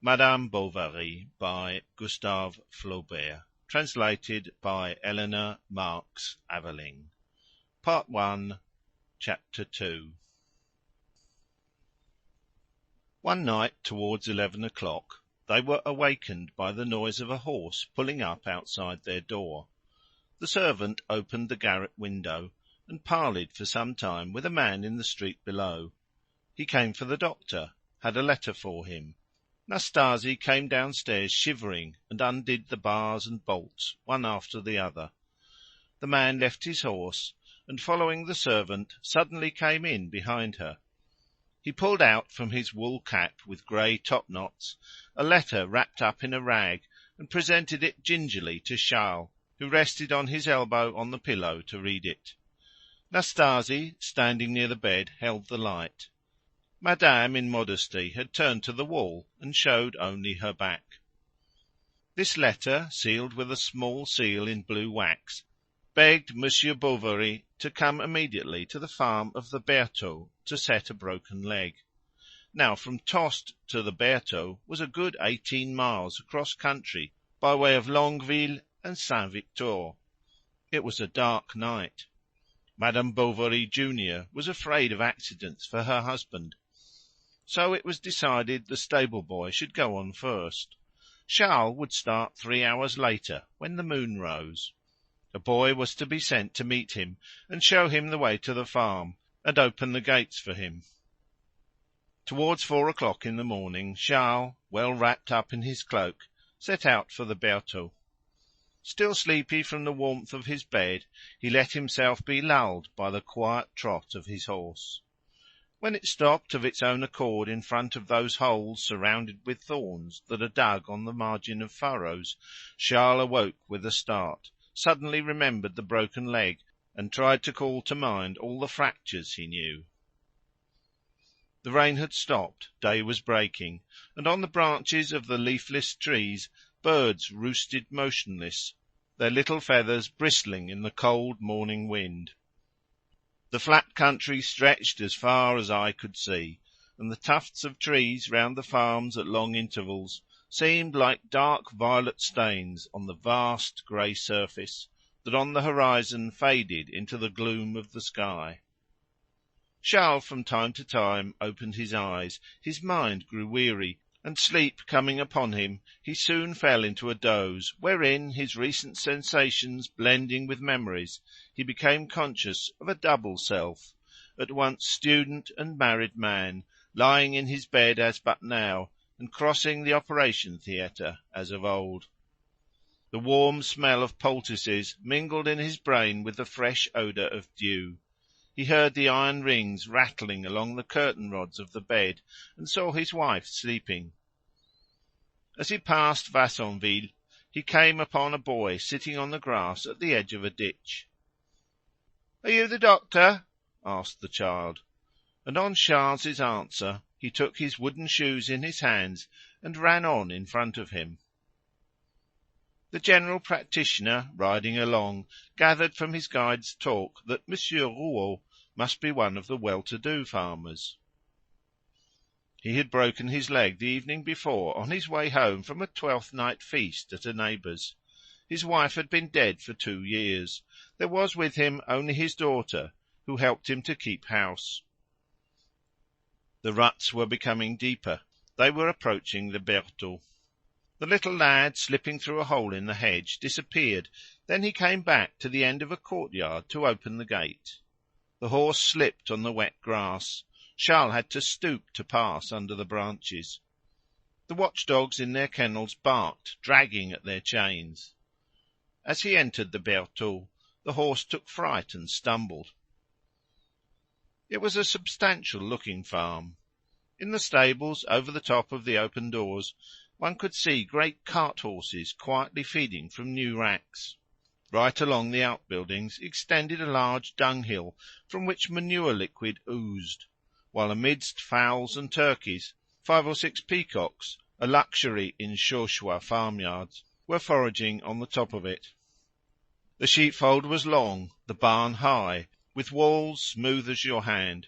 Madame Bovary by Gustave Flaubert. Translated by Eleanor Marks Aveling. Part 1, Chapter 2. One night towards 11 o'clock they were awakened by the noise of a horse pulling up outside their door. The servant opened the garret window, and parleyed for some time with a man in the street below. He came for the doctor, had a letter for him. Nastasie came downstairs shivering, and undid the bars and bolts, one after the other. The man left his horse, and following the servant, suddenly came in behind her. He pulled out from his wool cap with grey top-knots a letter wrapped up in a rag, and presented it gingerly to Charles, who rested on his elbow on the pillow to read it. Nastasie, standing near the bed, held the light. Madame, in modesty, had turned to the wall, and showed only her back. This letter, sealed with a small seal in blue wax, begged Monsieur Bovary to come immediately to the farm of the Bertaux to set a broken leg. Now from Tostes to the Bertaux was a good 18 miles across country by way of Longueville and Saint-Victor. It was a dark night. Madame Bovary junior was afraid of accidents for her husband. So it was decided the stable-boy should go on first. Charles would start 3 hours later, when the moon rose. A boy was to be sent to meet him, and show him the way to the farm, and open the gates for him. Towards 4 o'clock in the morning, Charles, well wrapped up in his cloak, set out for the Bertaux. Still sleepy from the warmth of his bed, he let himself be lulled by the quiet trot of his horse. When it stopped of its own accord in front of those holes surrounded with thorns that are dug on the margin of furrows, Charles awoke with a start, suddenly remembered the broken leg, and tried to call to mind all the fractures he knew. The rain had stopped, day was breaking, and on the branches of the leafless trees birds roosted motionless, their little feathers bristling in the cold morning wind. The flat country stretched as far as eye could see, and the tufts of trees round the farms at long intervals seemed like dark violet stains on the vast grey surface that on the horizon faded into the gloom of the sky. Charles from time to time opened his eyes, his mind grew weary, and sleep coming upon him, he soon fell into a doze, wherein, his recent sensations blending with memories, he became conscious of a double self, at once student and married man, lying in his bed as but now, and crossing the operation theatre as of old. The warm smell of poultices mingled in his brain with the fresh odour of dew. He heard the iron rings rattling along the curtain rods of the bed, and saw his wife sleeping. As he passed Vassonville, he came upon a boy sitting on the grass at the edge of a ditch. "Are you the doctor?" asked the child, and on Charles's answer he took his wooden shoes in his hands and ran on in front of him. The general practitioner, riding along, gathered from his guide's talk that Monsieur Rouault must be one of the well-to-do farmers. He had broken his leg the evening before on his way home from a Twelfth-night feast at a neighbour's. His wife had been dead for 2 years. There was with him only his daughter, who helped him to keep house. The ruts were becoming deeper. They were approaching the Bertaux. The little lad, slipping through a hole in the hedge, disappeared. Then he came back to the end of a courtyard to open the gate. The horse slipped on the wet grass. Charles had to stoop to pass under the branches. The watchdogs in their kennels barked, dragging at their chains. As he entered the Bertaux, the horse took fright and stumbled. It was a substantial-looking farm. In the stables, over the top of the open doors, one could see great cart-horses quietly feeding from new racks. Right along the outbuildings extended a large dunghill, from which manure liquid oozed, while amidst fowls and turkeys, 5 or 6 peacocks, a luxury in Chauchois farmyards, were foraging on the top of it. The sheepfold was long, the barn high, with walls smooth as your hand.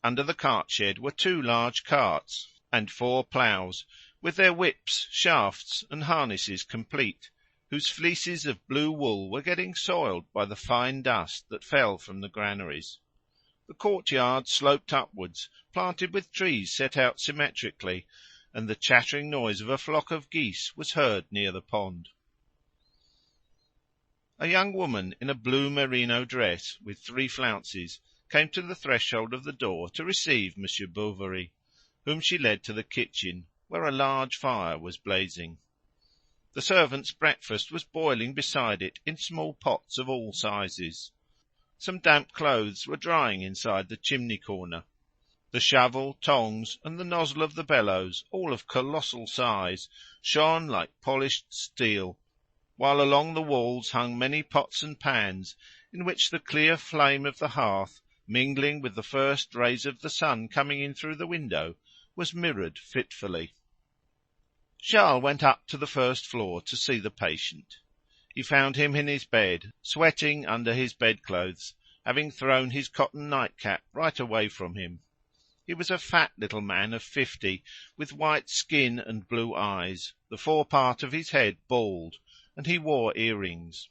Under the cart shed were 2 large carts and 4 ploughs, with their whips, shafts, and harnesses complete, whose fleeces of blue wool were getting soiled by the fine dust that fell from the granaries. The courtyard sloped upwards, planted with trees set out symmetrically, and the chattering noise of a flock of geese was heard near the pond. A young woman in a blue merino dress with 3 flounces came to the threshold of the door to receive Monsieur Bovary, whom she led to the kitchen, where a large fire was blazing. The servants' breakfast was boiling beside it in small pots of all sizes. Some damp clothes were drying inside the chimney corner. The shovel, tongs, and the nozzle of the bellows, all of colossal size, shone like polished steel, while along the walls hung many pots and pans, in which the clear flame of the hearth, mingling with the first rays of the sun coming in through the window, was mirrored fitfully. Charles went up to the first floor to see the patient. He found him in his bed, sweating under his bedclothes, having thrown his cotton nightcap right away from him. He was a fat little man of 50, with white skin and blue eyes, the forepart of his head bald, and he wore earrings.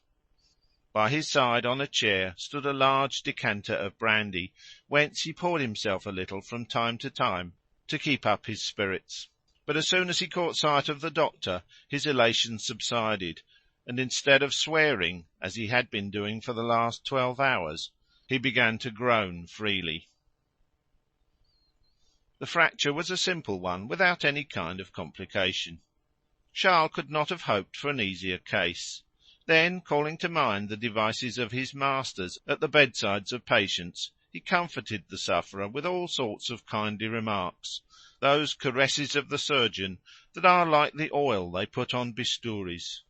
By his side on a chair stood a large decanter of brandy, whence he poured himself a little from time to time to keep up his spirits. But as soon as he caught sight of the doctor, his elation subsided, and instead of swearing, as he had been doing for the last 12 hours, he began to groan freely. The fracture was a simple one, without any kind of complication. Charles could not have hoped for an easier case. Then, calling to mind the devices of his masters at the bedsides of patients, he comforted the sufferer with all sorts of kindly remarks, those caresses of the surgeon that are like the oil they put on bistouries.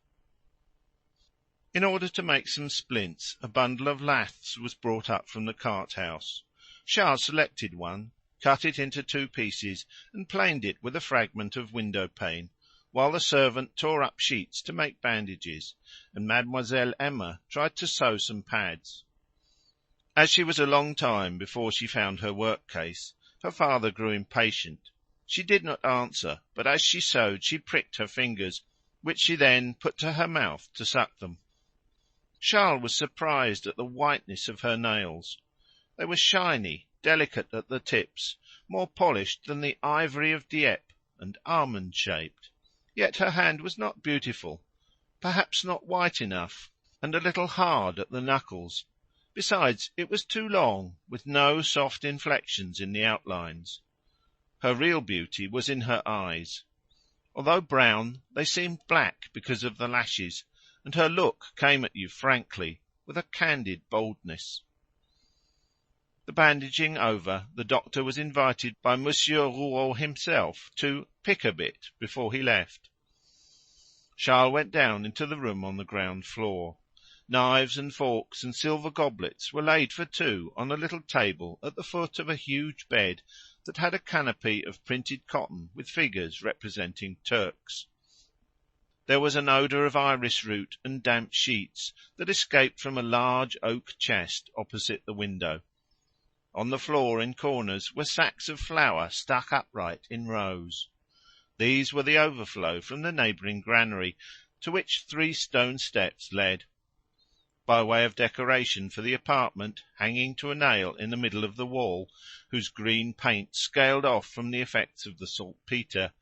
In order to make some splints, a bundle of laths was brought up from the cart-house. Charles selected one, cut it into 2 pieces, and planed it with a fragment of window-pane, while the servant tore up sheets to make bandages, and Mademoiselle Emma tried to sew some pads. As she was a long time before she found her work-case, her father grew impatient. She did not answer, but as she sewed she pricked her fingers, which she then put to her mouth to suck them. Charles was surprised at the whiteness of her nails. They were shiny, delicate at the tips, more polished than the ivory of Dieppe, and almond-shaped. Yet her hand was not beautiful, perhaps not white enough, and a little hard at the knuckles. Besides, it was too long, with no soft inflections in the outlines. Her real beauty was in her eyes. Although brown, they seemed black because of the lashes, and her look came at you frankly, with a candid boldness. The bandaging over, the doctor was invited by Monsieur Rouault himself to pick a bit before he left. Charles went down into the room on the ground floor. Knives and forks and silver goblets were laid for 2 on a little table at the foot of a huge bed that had a canopy of printed cotton with figures representing Turks. There was an odour of iris root and damp sheets that escaped from a large oak chest opposite the window. On the floor in corners were sacks of flour stuck upright in rows. These were the overflow from the neighbouring granary, to which 3 stone steps led. By way of decoration for the apartment, hanging to a nail in the middle of the wall, whose green paint scaled off from the effects of the saltpetre,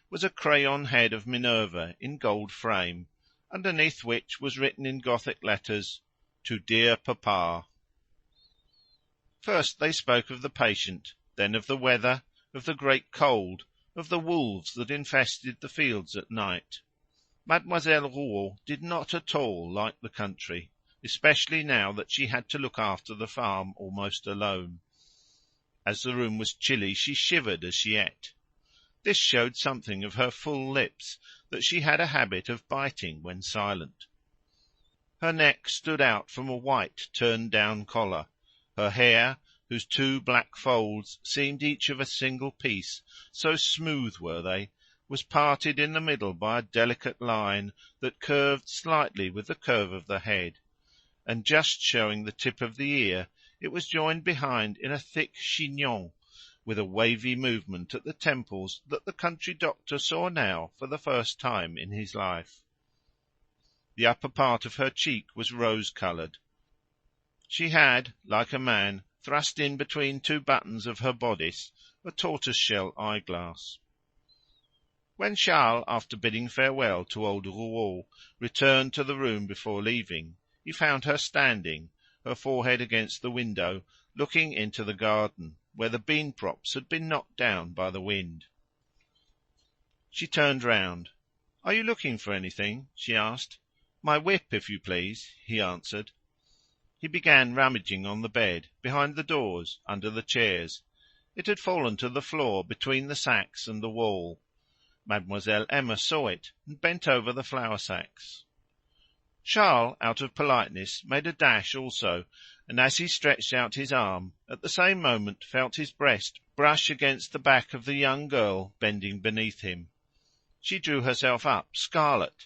was a crayon head of Minerva in gold frame, underneath which was written in Gothic letters, "To dear Papa." First they spoke of the patient, then of the weather, of the great cold, of the wolves that infested the fields at night. Mademoiselle Rouault did not at all like the country, especially now that she had to look after the farm almost alone. As the room was chilly, she shivered as she ate. This showed something of her full lips, that she had a habit of biting when silent. Her neck stood out from a white turned-down collar. Her hair, whose 2 black folds seemed each of a single piece, so smooth were they, was parted in the middle by a delicate line that curved slightly with the curve of the head, and just showing the tip of the ear, it was joined behind in a thick chignon, with a wavy movement at the temples that the country doctor saw now for the first time in his life. The upper part of her cheek was rose-coloured. She had, like a man, thrust in between two buttons of her bodice a tortoise-shell eyeglass. When Charles, after bidding farewell to old Rouault, returned to the room before leaving, he found her standing, her forehead against the window, looking into the garden, where the bean-props had been knocked down by the wind. She turned round. "Are you looking for anything?" she asked. "My whip, if you please," he answered. He began rummaging on the bed, behind the doors, under the chairs. It had fallen to the floor between the sacks and the wall. Mademoiselle Emma saw it, and bent over the flour-sacks. Charles, out of politeness, made a dash also, and as he stretched out his arm, at the same moment felt his breast brush against the back of the young girl bending beneath him. She drew herself up, scarlet,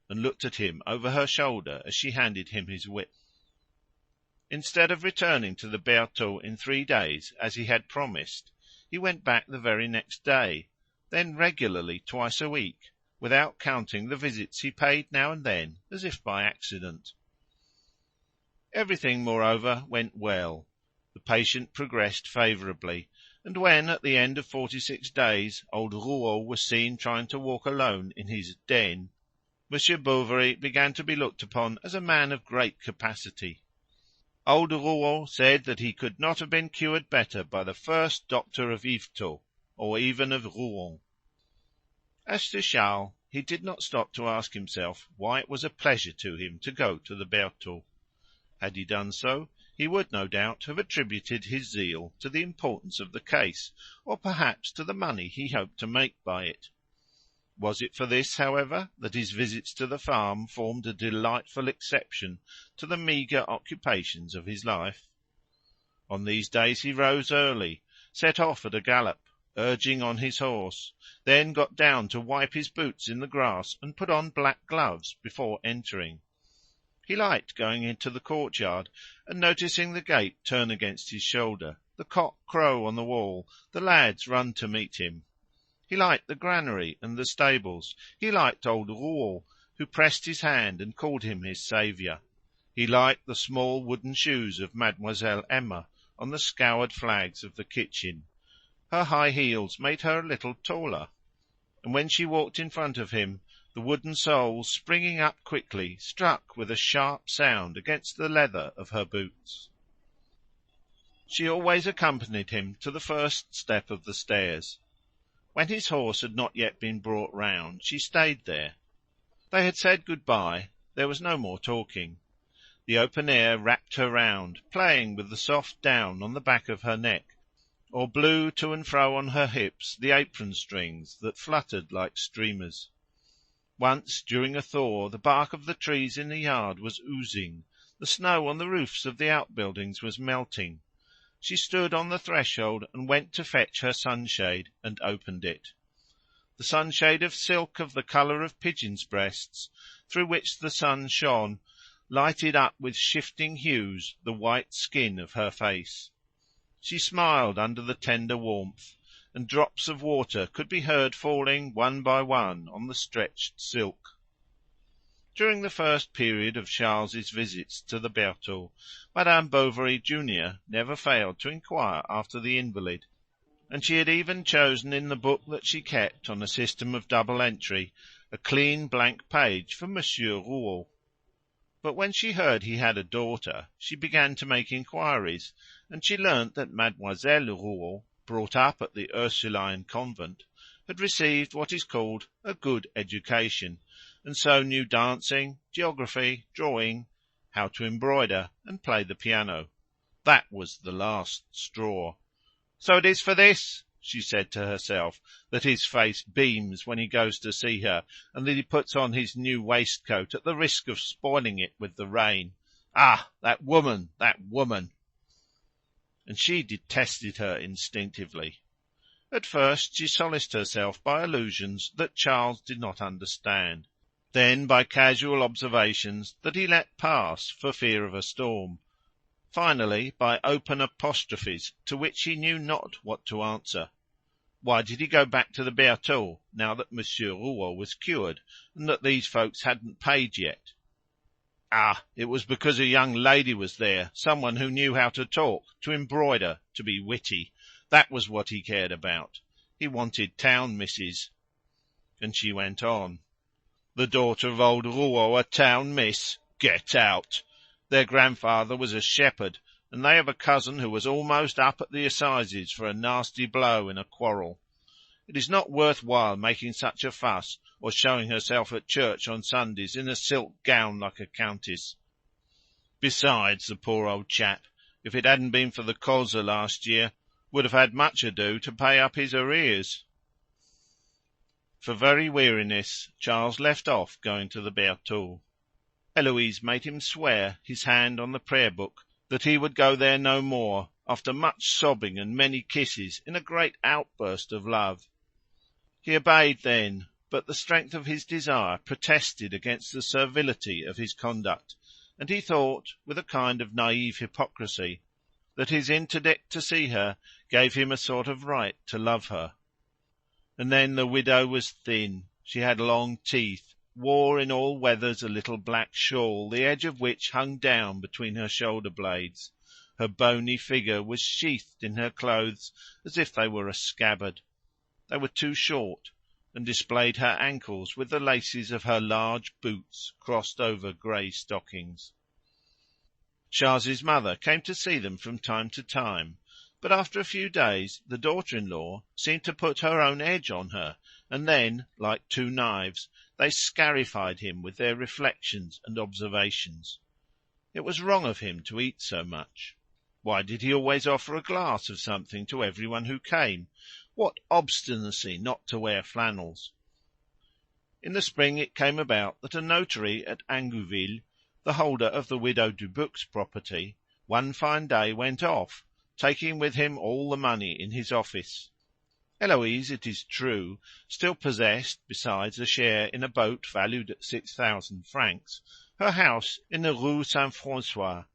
and looked at him over her shoulder as she handed him his whip. Instead of returning to the Bertaux in 3 days, as he had promised, he went back the very next day, then regularly twice a week, without counting the visits he paid now and then, as if by accident. Everything, moreover, went well. The patient progressed favourably, and when, at the end of 46 days, old Rouault was seen trying to walk alone in his den, Monsieur Bovary began to be looked upon as a man of great capacity. Old Rouault said that he could not have been cured better by the first doctor of Yvetot, or even of Rouen. As to Charles, he did not stop to ask himself why it was a pleasure to him to go to the Bertaux. Had he done so, he would no doubt have attributed his zeal to the importance of the case, or perhaps to the money he hoped to make by it. Was it for this, however, that his visits to the farm formed a delightful exception to the meagre occupations of his life? On these days he rose early, set off at a gallop, urging on his horse, then got down to wipe his boots in the grass and put on black gloves before entering. He liked going into the courtyard and noticing the gate turn against his shoulder, the cock crow on the wall, the lads run to meet him. He liked the granary and the stables. He liked old Rouault, who pressed his hand and called him his saviour. He liked the small wooden shoes of Mademoiselle Emma on the scoured flags of the kitchen. Her high heels made her a little taller, and when she walked in front of him, the wooden soles, springing up quickly, struck with a sharp sound against the leather of her boots. She always accompanied him to the first step of the stairs. When his horse had not yet been brought round, she stayed there. They had said good-bye. There was no more talking. The open air wrapped her round, playing with the soft down on the back of her neck, or blew to and fro on her hips the apron strings that fluttered like streamers. Once, during a thaw, the bark of the trees in the yard was oozing, the snow on the roofs of the outbuildings was melting. She stood on the threshold and went to fetch her sunshade, and opened it. The sunshade of silk of the colour of pigeons' breasts, through which the sun shone, lighted up with shifting hues the white skin of her face. She smiled under the tender warmth, and drops of water could be heard falling one by one on the stretched silk. During the first period of Charles's visits to the Bertaux, Madame Bovary junior never failed to inquire after the invalid, and she had even chosen in the book that she kept on a system of double entry a clean blank page for Monsieur Rouault. But when she heard he had a daughter, she began to make inquiries, and she learnt that Mademoiselle Rouault, brought up at the Ursuline convent, had received what is called a good education, and so knew dancing, geography, drawing, how to embroider, and play the piano. That was the last straw. So it is for this, she said to herself, that his face beams when he goes to see her, and that he puts on his new waistcoat at the risk of spoiling it with the rain. Ah, that woman, that woman! And she detested her instinctively. At first she solaced herself by allusions that Charles did not understand, then by casual observations that he let pass for fear of a storm. finally by open apostrophes to which he knew not what to answer. Why did he go back to the Bertaux, now that Monsieur Rouault was cured, and that these folks hadn't paid yet? Ah, it was because a young lady was there, someone who knew how to talk, to embroider, to be witty. That was what he cared about. He wanted town misses. And she went on. The daughter of old Rouault a town miss? Get out! Their grandfather was a shepherd, and they have a cousin who was almost up at the assizes for a nasty blow in a quarrel. It is not worth while making such a fuss, or showing herself at church on Sundays in a silk gown like a countess. Besides, the poor old chap, if it hadn't been for the Causa last year, would have had much ado to pay up his arrears. For very weariness, Charles left off going to the Bertaux. Eloise made him swear, his hand on the prayer-book, that he would go there no more, after much sobbing and many kisses, in a great outburst of love. He obeyed then, but the strength of his desire protested against the servility of his conduct, and he thought, with a kind of naive hypocrisy, that his interdict to see her gave him a sort of right to love her. And then the widow was thin, she had long teeth, wore in all weathers a little black shawl, the edge of which hung down between her shoulder-blades. Her bony figure was sheathed in her clothes as if they were a scabbard. They were too short, and displayed her ankles with the laces of her large boots crossed over grey stockings. Charles's mother came to see them from time to time, but after a few days the daughter-in-law seemed to put her own edge on her, and then, like two knives, they scarified him with their reflections and observations. It was wrong of him to eat so much. Why did he always offer a glass of something to every one who came? What obstinacy not to wear flannels! In the spring it came about that a notary at Ingouville, the holder of the widow Dubuc's property, one fine day went off, taking with him all the money in his office. Eloise, it is true, still possessed, besides a share in a boat valued at 6,000 francs, her house in the Rue Saint-François,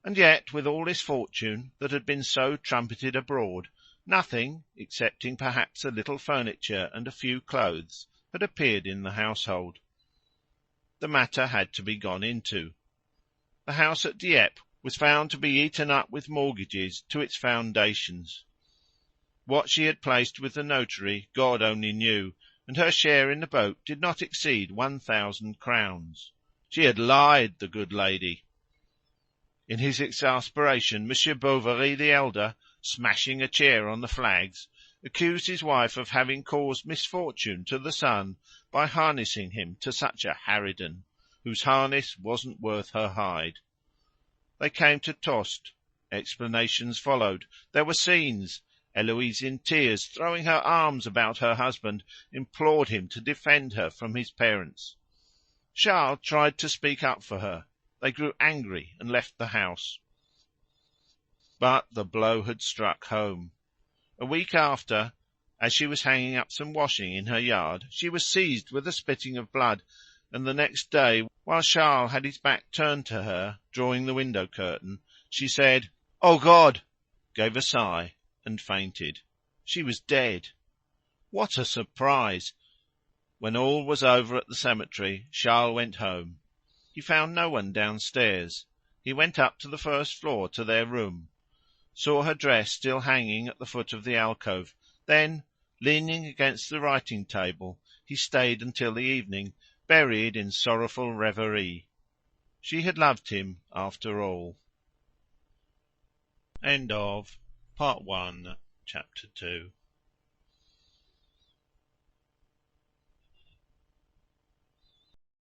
and yet, with all this fortune that had been so trumpeted abroad, nothing, excepting perhaps a little furniture and a few clothes, had appeared in the household. The matter had to be gone into. The house at Dieppe was found to be eaten up with mortgages to its foundations. What she had placed with the notary God only knew, and her share in the boat did not exceed 1,000 crowns. She had lied, the good lady. In his exasperation, Monsieur Bovary the elder, smashing a chair on the flags, accused his wife of having caused misfortune to the son by harnessing him to such a harridan, whose harness wasn't worth her hide. They came to Tostes. Explanations followed. There were scenes. Eloise, in tears, throwing her arms about her husband, implored him to defend her from his parents. Charles tried to speak up for her. They grew angry and left the house. But the blow had struck home. A week after, as she was hanging up some washing in her yard, she was seized with a spitting of blood, and the next day, while Charles had his back turned to her, drawing the window-curtain, she said, "Oh, God!" gave a sigh, and fainted. She was dead. What a surprise! When all was over at the cemetery, Charles went home. He found no one downstairs. He went up to the first floor to their room, saw her dress still hanging at the foot of the alcove. Then, leaning against the writing-table, he stayed until the evening, buried in sorrowful reverie. She had loved him after all. End of Part 1, Chapter 2.